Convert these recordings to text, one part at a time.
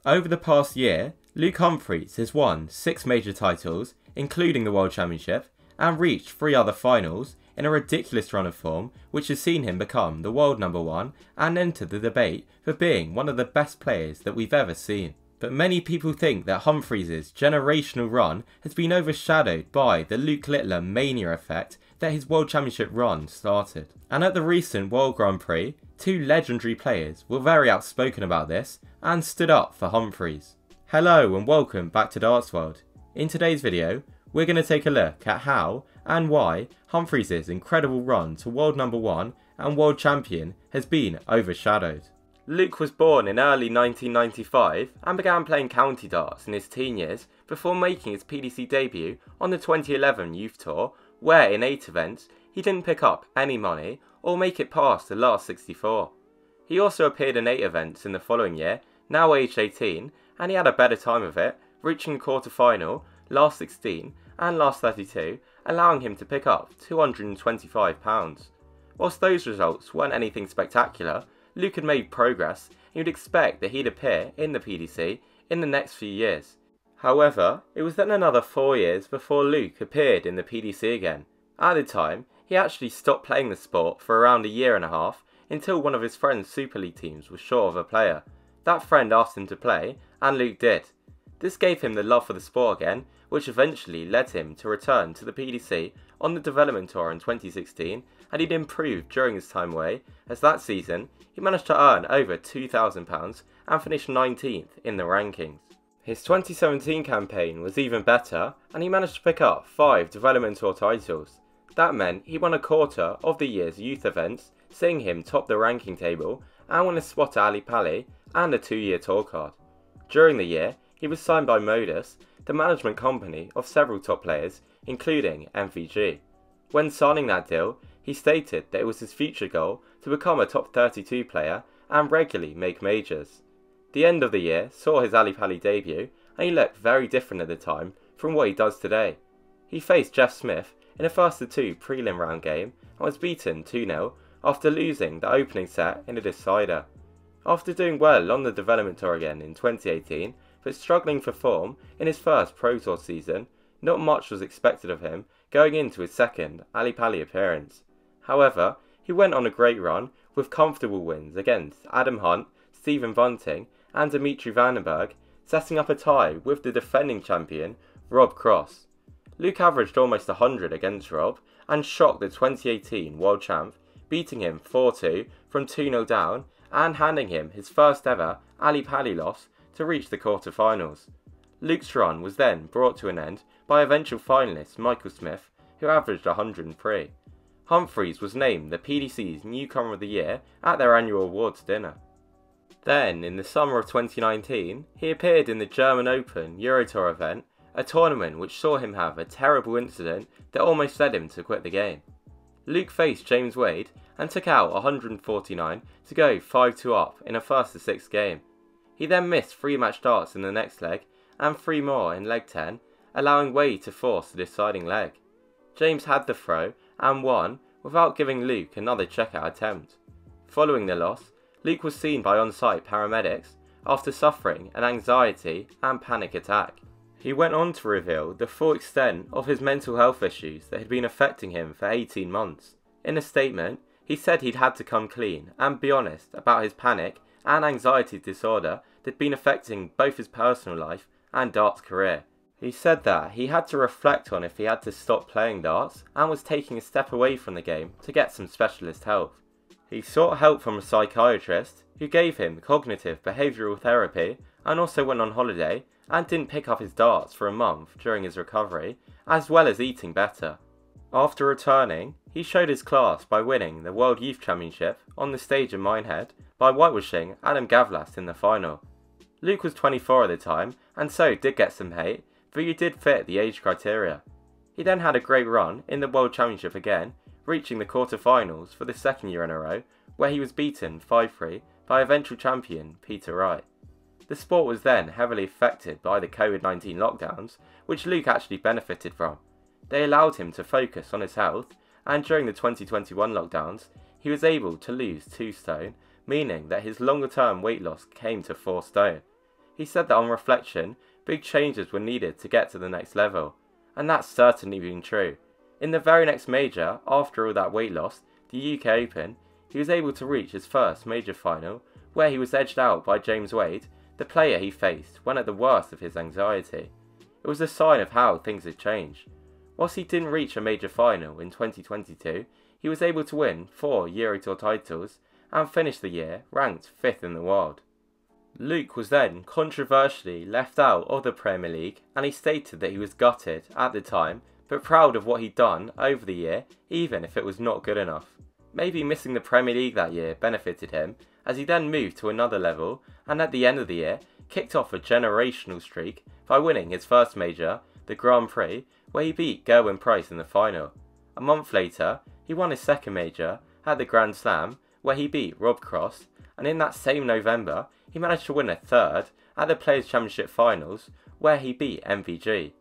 Over the past year, Luke Humphries has won 6 major titles, including the World Championship, and reached 3 other finals in a ridiculous run of form which has seen him become the world number 1 and enter the debate for being one of the best players that we've ever seen. But many people think that Humphries' generational run has been overshadowed by the Luke Littler mania effect that his World Championship run started. And at the recent World Grand Prix, 2 legendary players were very outspoken about this and stood up for Humphries. Hello and welcome back to Darts World. In today's video, we're going to take a look at how and why Humphries' incredible run to world number 1 and world champion has been overshadowed. Luke was born in early 1995 and began playing county darts in his teen years before making his PDC debut on the 2011 Youth Tour, where in 8 events he didn't pick up any money or make it past the last 64. He also appeared in 8 events in the following year, now aged 18, and he had a better time of it, reaching quarter-final, last 16 and last 32, allowing him to pick up £225. Whilst those results weren't anything spectacular, Luke had made progress and you'd expect that he'd appear in the PDC in the next few years. However, it was then another 4 years before Luke appeared in the PDC again. At the time, he actually stopped playing the sport for around a year and a half until one of his friend's Super League teams was short of a player. That friend asked him to play, and Luke did. This gave him the love for the sport again, which eventually led him to return to the PDC on the development tour in 2016, and he'd improved during his time away, as that season he managed to earn over £2,000 and finish 19th in the rankings. His 2017 campaign was even better, and he managed to pick up 5 development tour titles. That meant he won a quarter of the year's youth events, seeing him top the ranking table and win a spot at Ali Pali and a 2-year tour card. During the year, he was signed by Modus, the management company of several top players, including MVG. When signing that deal, he stated that it was his future goal to become a top 32 player and regularly make majors. The end of the year saw his Ali Pali debut, and he looked very different at the time from what he does today. He faced Jeff Smith in a first of 2 prelim round game and was beaten 2-0 after losing the opening set in a decider. After doing well on the development tour again in 2018, but struggling for form in his first Pro Tour season, not much was expected of him going into his second Ali Pali appearance. However, he went on a great run with comfortable wins against Adam Hunt, Stephen Bunting and Dimitri Vandenberg, setting up a tie with the defending champion Rob Cross. Luke averaged almost 100 against Rob and shocked the 2018 world champ, beating him 4-2 from 2-0 down and handing him his first ever Ali Pali loss to reach the quarter-finals. Luke's run was then brought to an end by eventual finalist Michael Smith, who averaged 103. Humphries was named the PDC's Newcomer of the Year at their annual awards dinner. Then, in the summer of 2019, he appeared in the German Open Eurotour event, a tournament which saw him have a terrible incident that almost led him to quit the game. Luke faced James Wade and took out 149 to go 5-2 up in a first of 6 game. He then missed 3 match darts in the next leg and 3 more in leg 10, allowing Wade to force the deciding leg. James had the throw and won without giving Luke another checkout attempt. Following the loss, Luke was seen by on-site paramedics after suffering an anxiety and panic attack. He went on to reveal the full extent of his mental health issues that had been affecting him for 18 months. In a statement, he said he'd had to come clean and be honest about his panic and anxiety disorder that had been affecting both his personal life and darts career. He said that he had to reflect on if he had to stop playing darts and was taking a step away from the game to get some specialist help. He sought help from a psychiatrist who gave him cognitive behavioural therapy and also went on holiday and didn't pick up his darts for a month during his recovery, as well as eating better. After returning, he showed his class by winning the World Youth Championship on the stage in Minehead by whitewashing Adam Gavlas in the final. Luke was 24 at the time and so did get some hate, but he did fit the age criteria. He then had a great run in the World Championship again, reaching the quarter-finals for the 2nd year in a row, where he was beaten 5-3 by eventual champion Peter Wright. The sport was then heavily affected by the COVID-19 lockdowns, which Luke actually benefited from. They allowed him to focus on his health, and during the 2021 lockdowns, he was able to lose 2 stone, meaning that his longer term weight loss came to 4 stone. He said that on reflection, big changes were needed to get to the next level, and that's certainly been true. In the very next major, after all that weight loss, the UK Open, he was able to reach his first major final, where he was edged out by James Wade, the player he faced when at the worst of his anxiety. It was a sign of how things had changed. Whilst he didn't reach a major final in 2022, he was able to win 4 Euro Tour titles and finish the year ranked 5th in the world. Luke was then controversially left out of the Premier League, and he stated that he was gutted at the time, but proud of what he'd done over the year, even if it was not good enough. Maybe missing the Premier League that year benefited him, as he then moved to another level, and at the end of the year, kicked off a generational streak by winning his first major, the Grand Prix, where he beat Gerwyn Price in the final. A month later, he won his second major at the Grand Slam, where he beat Rob Cross, and in that same November, he managed to win a third at the Players' Championship Finals, where he beat MVG.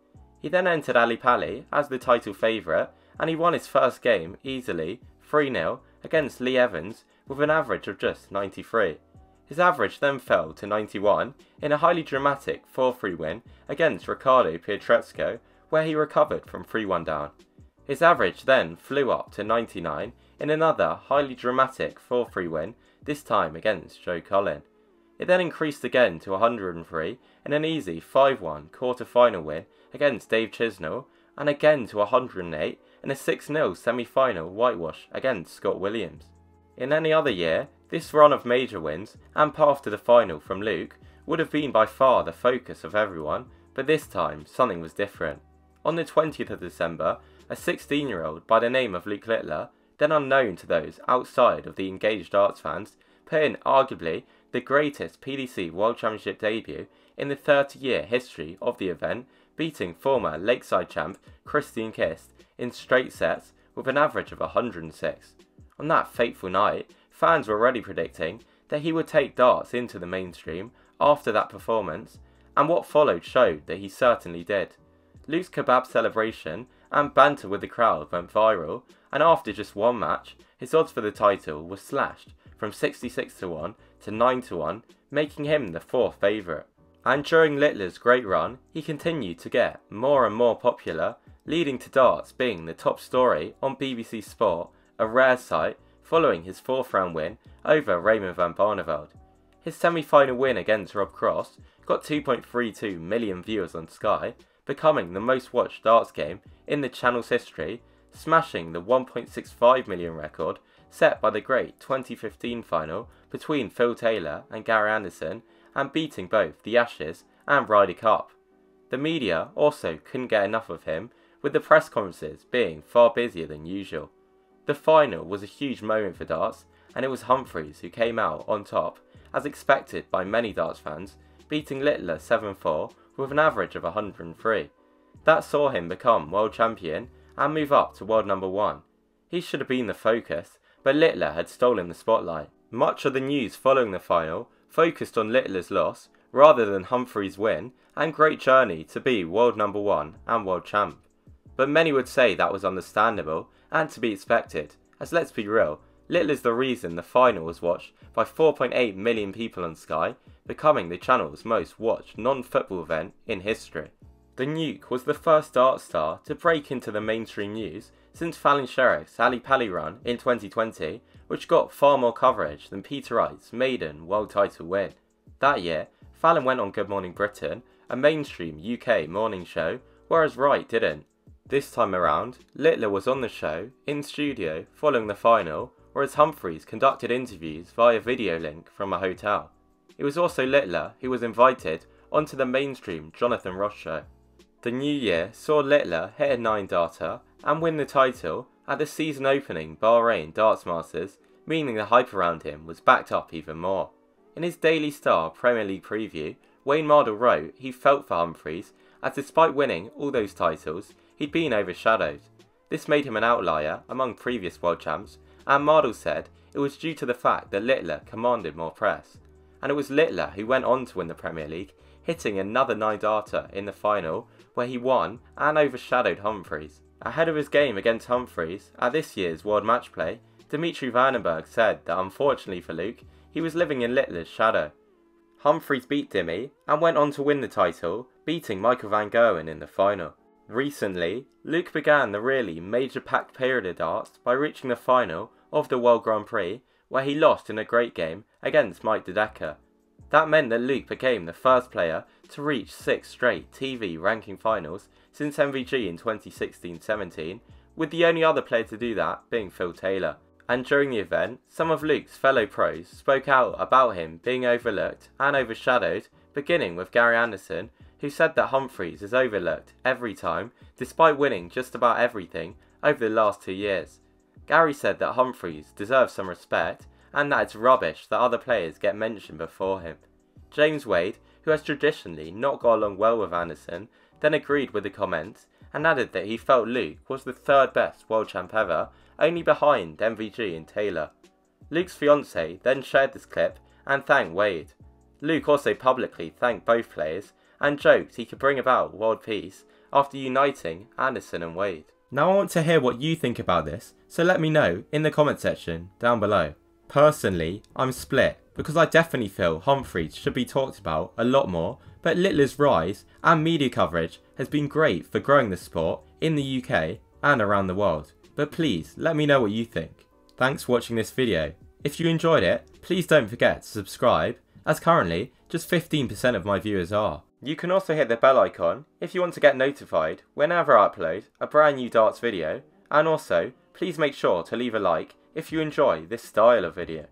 He then entered Ali Pali as the title favourite, and he won his first game easily, 3-0, against Lee Evans with an average of just 93. His average then fell to 91 in a highly dramatic 4-3 win against Riccardo Pietrezco, where he recovered from 3-1 down. His average then flew up to 99 in another highly dramatic 4-3 win, this time against Joe Cullen. It then increased again to 103 in an easy 5-1 quarter-final win against Dave Chisnell, and again to 108 in a 6-0 semi-final whitewash against Scott Williams. In any other year, this run of major wins and path to the final from Luke would have been by far the focus of everyone, but this time something was different. On the 20th of December, a 16-year-old by the name of Luke Littler, then unknown to those outside of the engaged darts fans, put in arguably the greatest PDC World Championship debut in the 30-year history of the event, beating former Lakeside champ Christian Kist in straight sets with an average of 106. On that fateful night, fans were already predicting that he would take darts into the mainstream after that performance, and what followed showed that he certainly did. Luke's kebab celebration and banter with the crowd went viral, and after just one match, his odds for the title were slashed from 66-1 to 9-1, making him the 4th favourite. And during Littler's great run, he continued to get more and more popular, leading to darts being the top story on BBC Sport, a rare sight, following his 4th round win over Raymond van Barneveld. His semi-final win against Rob Cross got 2.32 million viewers on Sky, becoming the most watched darts game in the channel's history, smashing the 1.65 million record set by the great 2015 final between Phil Taylor and Gary Anderson, and beating both the Ashes and Ryder Cup. The media also couldn't get enough of him, with the press conferences being far busier than usual. The final was a huge moment for darts, and it was Humphries who came out on top, as expected by many darts fans, beating Littler 7-4 with an average of 103. That saw him become world champion and move up to world number 1. He should have been the focus, but Littler had stolen the spotlight. Much of the news following the final focused on Littler's loss rather than Humphries' win and great journey to be world number 1 and world champ. But many would say that was understandable and to be expected, as let's be real, Littler's the reason the final was watched by 4.8 million people on Sky, becoming the channel's most watched non-football event in history. The Nuke was the first darts star to break into the mainstream news since Fallon Sherrick's Ali Pali run in 2020, which got far more coverage than Peter Wright's maiden world title win. That year, Fallon went on Good Morning Britain, a mainstream UK morning show, whereas Wright didn't. This time around, Littler was on the show, in studio, following the final, whereas Humphries conducted interviews via video link from a hotel. It was also Littler who was invited onto the mainstream Jonathan Ross show. The new year saw Littler hit a 9-darter and win the title at the season opening Bahrain Darts Masters, meaning the hype around him was backed up even more. In his Daily Star Premier League preview, Wayne Mardle wrote he felt for Humphries, as despite winning all those titles, he'd been overshadowed. This made him an outlier among previous world champs, and Mardle said it was due to the fact that Littler commanded more press. And it was Littler who went on to win the Premier League, hitting another 9-darter in the final, where he won and overshadowed Humphries. Ahead of his game against Humphries at this year's World Match Play, Dimitri Vandenberg said that unfortunately for Luke, he was living in Littler's shadow. Humphries beat Dimmy and went on to win the title, beating Michael van Gerwen in the final. Recently, Luke began the really major packed period of darts by reaching the final of the World Grand Prix, where he lost in a great game against Mike De Decker. That meant that Luke became the first player to reach 6 straight TV ranking finals since MVG in 2016-17, with the only other player to do that being Phil Taylor. And during the event, some of Luke's fellow pros spoke out about him being overlooked and overshadowed, beginning with Gary Anderson, who said that Humphries is overlooked every time, despite winning just about everything over the last 2 years. Gary said that Humphries deserves some respect, and that it's rubbish that other players get mentioned before him. James Wade, who has traditionally not got along well with Anderson, then agreed with the comments and added that he felt Luke was the 3rd best world champ ever, only behind MVG and Taylor. Luke's fiancée then shared this clip and thanked Wade. Luke also publicly thanked both players and joked he could bring about world peace after uniting Anderson and Wade. Now I want to hear what you think about this, so let me know in the comment section down below. Personally, I'm split, because I definitely feel Humphries should be talked about a lot more, but Littler's rise and media coverage has been great for growing the sport in the UK and around the world. But please let me know what you think. Thanks for watching this video. If you enjoyed it, please don't forget to subscribe, as currently just 15% of my viewers are. You can also hit the bell icon if you want to get notified whenever I upload a brand new darts video, and also please make sure to leave a like if you enjoy this style of video.